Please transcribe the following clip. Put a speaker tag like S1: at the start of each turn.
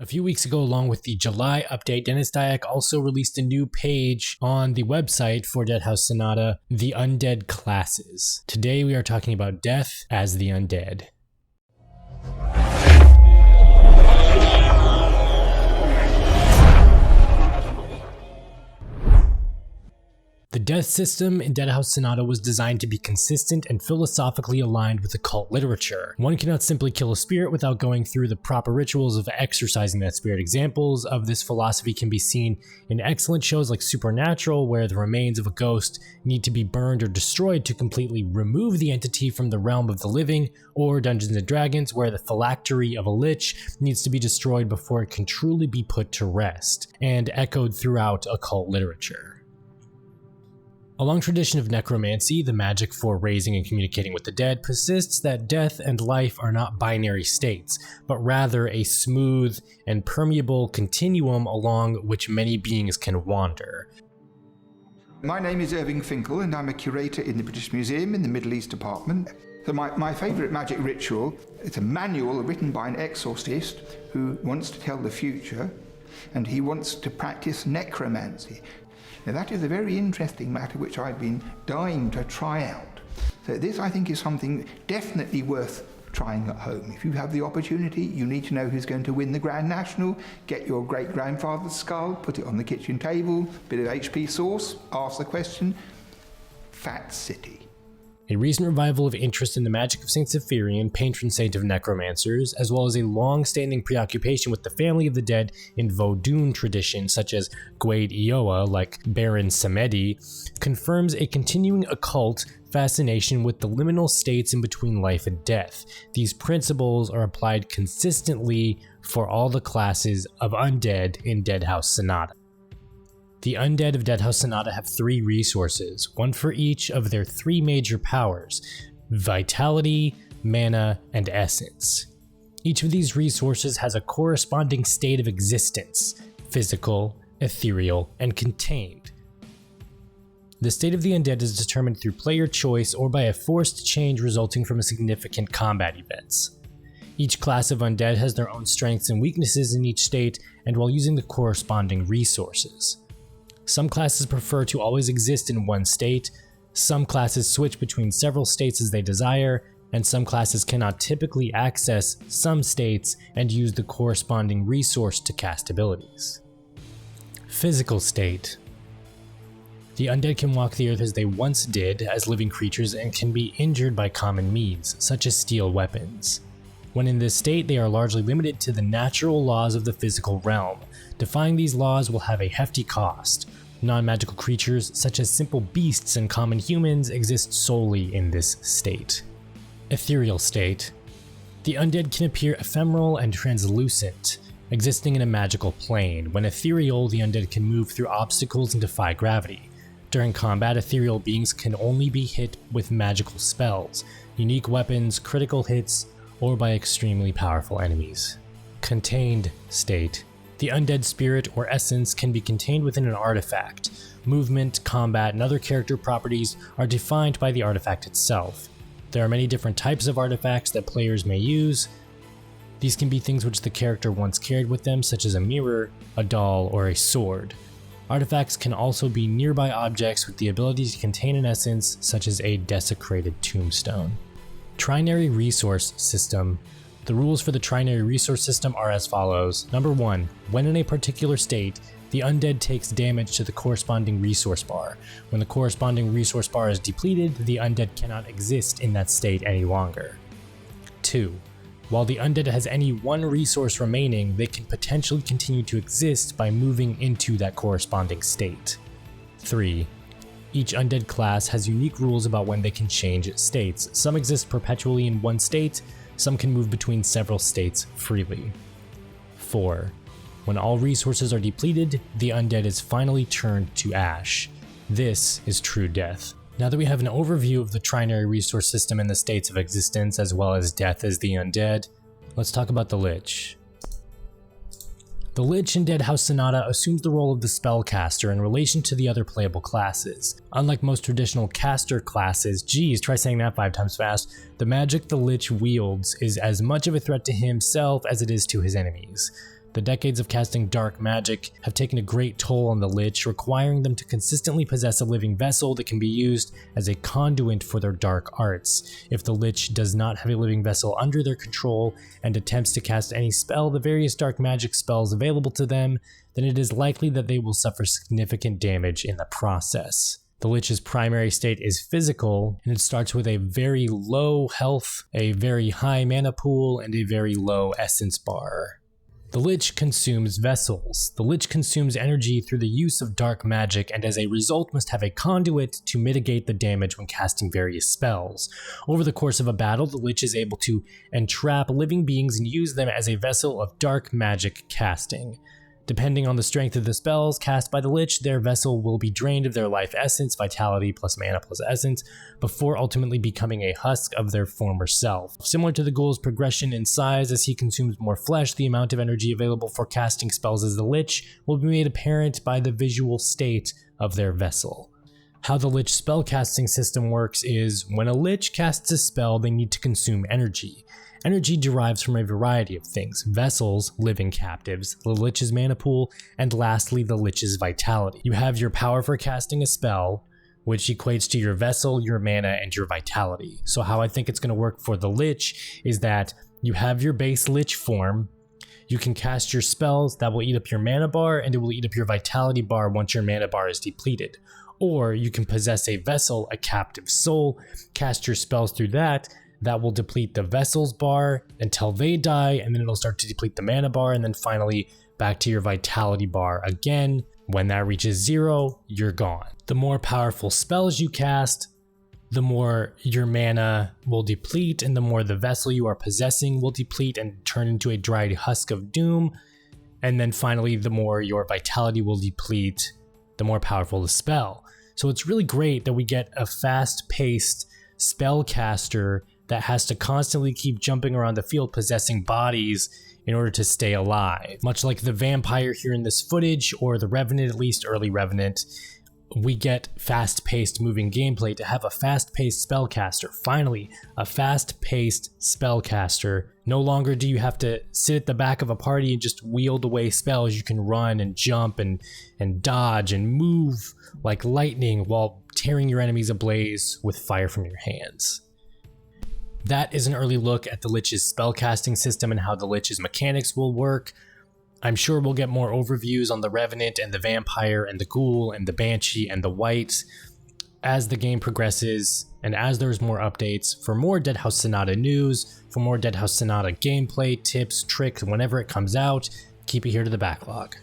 S1: A few weeks ago, along with the July update, Dennis Dyack also released a new page on the website for Deadhaus Sonata, the Undead classes. Today we are talking about Death as the Undead. The death system in Deadhaus Sonata was designed to be consistent and philosophically aligned with occult literature. One cannot simply kill a spirit without going through the proper rituals of exorcising that spirit. Examples of this philosophy can be seen in excellent shows like Supernatural, where the remains of a ghost need to be burned or destroyed to completely remove the entity from the realm of the living, or Dungeons & Dragons, where the phylactery of a Lich needs to be destroyed before it can truly be put to rest, and echoed throughout occult literature. A long tradition of necromancy, the magic for raising and communicating with the dead, persists that death and life are not binary states, but rather a smooth and permeable continuum along which many beings can wander.
S2: My name is Irving Finkel and I'm a curator in the British Museum in the Middle East Department. So my favourite magic ritual, it's a manual written by an exorcist who wants to tell the future, and he wants to practice necromancy. Now that is a very interesting matter which I've been dying to try out. So this, I think, is something definitely worth trying at home. If you have the opportunity, you need to know who's going to win the Grand National, get your great-grandfather's skull, put it on the kitchen table, bit of HP sauce, ask the question, Fat City.
S1: A recent revival of interest in the magic of Saint Cyprian, patron saint of necromancers, as well as a long-standing preoccupation with the family of the dead in Vodun traditions such as Gwaed Iowa, like Baron Samedi, confirms a continuing occult fascination with the liminal states in between life and death. These principles are applied consistently for all the classes of undead in Deadhaus Sonata. The undead of Deadhaus Sonata have three resources, one for each of their three major powers: vitality, mana, and essence. Each of these resources has a corresponding state of existence: physical, ethereal, and contained. The state of the undead is determined through player choice or by a forced change resulting from significant combat events. Each class of undead has their own strengths and weaknesses in each state, and while using the corresponding resources. Some classes prefer to always exist in one state, some classes switch between several states as they desire, and some classes cannot typically access some states and use the corresponding resource to cast abilities. Physical state. The undead can walk the earth as they once did as living creatures and can be injured by common means, such as steel weapons. When in this state, they are largely limited to the natural laws of the physical realm. Defying these laws will have a hefty cost. Non-magical creatures, such as simple beasts and common humans, exist solely in this state. Ethereal state. The undead can appear ephemeral and translucent, existing in a magical plane. When ethereal, the undead can move through obstacles and defy gravity. During combat, ethereal beings can only be hit with magical spells, unique weapons, critical hits, or by extremely powerful enemies. Contained state. The undead spirit or essence can be contained within an artifact. Movement, combat, and other character properties are defined by the artifact itself. There are many different types of artifacts that players may use. These can be things which the character once carried with them, such as a mirror, a doll, or a sword. Artifacts can also be nearby objects with the ability to contain an essence, such as a desecrated tombstone. Trinary resource system. The rules for the Trinary resource system are as follows. Number 1. When in a particular state, the undead takes damage to the corresponding resource bar. When the corresponding resource bar is depleted, the undead cannot exist in that state any longer. 2. While the undead has any one resource remaining, they can potentially continue to exist by moving into that corresponding state. 3. Each undead class has unique rules about when they can change states. Some exist perpetually in one state, some can move between several states freely. 4. When all resources are depleted, the undead is finally turned to ash. This is true death. Now that we have an overview of the Trinary resource system and the states of existence, as well as death as the undead, let's talk about the Lich. The Lich in Deadhaus Sonata assumes the role of the spellcaster in relation to the other playable classes. Unlike most traditional caster classes, geez, try saying that 5 times fast, the magic the Lich wields is as much of a threat to himself as it is to his enemies. The decades of casting dark magic have taken a great toll on the Lich, requiring them to consistently possess a living vessel that can be used as a conduit for their dark arts. If the Lich does not have a living vessel under their control and attempts to cast any spell, the various dark magic spells available to them, then it is likely that they will suffer significant damage in the process. The Lich's primary state is physical, and it starts with a very low health, a very high mana pool, and a very low essence bar. The Lich consumes vessels. The Lich consumes energy through the use of dark magic, and as a result must have a conduit to mitigate the damage when casting various spells. Over the course of a battle, the Lich is able to entrap living beings and use them as a vessel of dark magic casting. Depending on the strength of the spells cast by the Lich, their vessel will be drained of their life essence, vitality plus mana plus essence, before ultimately becoming a husk of their former self. Similar to the Ghoul's progression in size, as he consumes more flesh, the amount of energy available for casting spells as the Lich will be made apparent by the visual state of their vessel. How the Lich spellcasting system works is, when a Lich casts a spell, they need to consume energy. Energy derives from a variety of things: vessels, living captives, the Lich's mana pool, and lastly the Lich's vitality. You have your power for casting a spell, which equates to your vessel, your mana, and your vitality. So how I think it's going to work for the Lich is that you have your base Lich form, you can cast your spells that will eat up your mana bar, and it will eat up your vitality bar once your mana bar is depleted. Or you can possess a vessel, a captive soul, cast your spells through that will deplete the vessel's bar until they die, and then it'll start to deplete the mana bar, and then finally back to your vitality bar again. When that reaches 0, you're gone. The more powerful spells you cast, the more your mana will deplete, and the more the vessel you are possessing will deplete and turn into a dried husk of doom. And then finally, the more your vitality will deplete, the more powerful the spell. So it's really great that we get a fast-paced spellcaster that has to constantly keep jumping around the field possessing bodies in order to stay alive. Much like the vampire here in this footage, or the Revenant, at least early Revenant, we get fast-paced moving gameplay to have a fast-paced spellcaster. Finally, a fast-paced spellcaster. No longer do you have to sit at the back of a party and just wield away spells. You can run and jump and dodge and move like lightning while tearing your enemies ablaze with fire from your hands. That is an early look at the Lich's spellcasting system and how the Lich's mechanics will work. I'm sure we'll get more overviews on the Revenant and the Vampire and the Ghoul and the Banshee and the Wights as the game progresses and as there's more updates. For more Deadhaus Sonata news, for more Deadhaus Sonata gameplay, tips, tricks, whenever it comes out, keep it here to the backlog.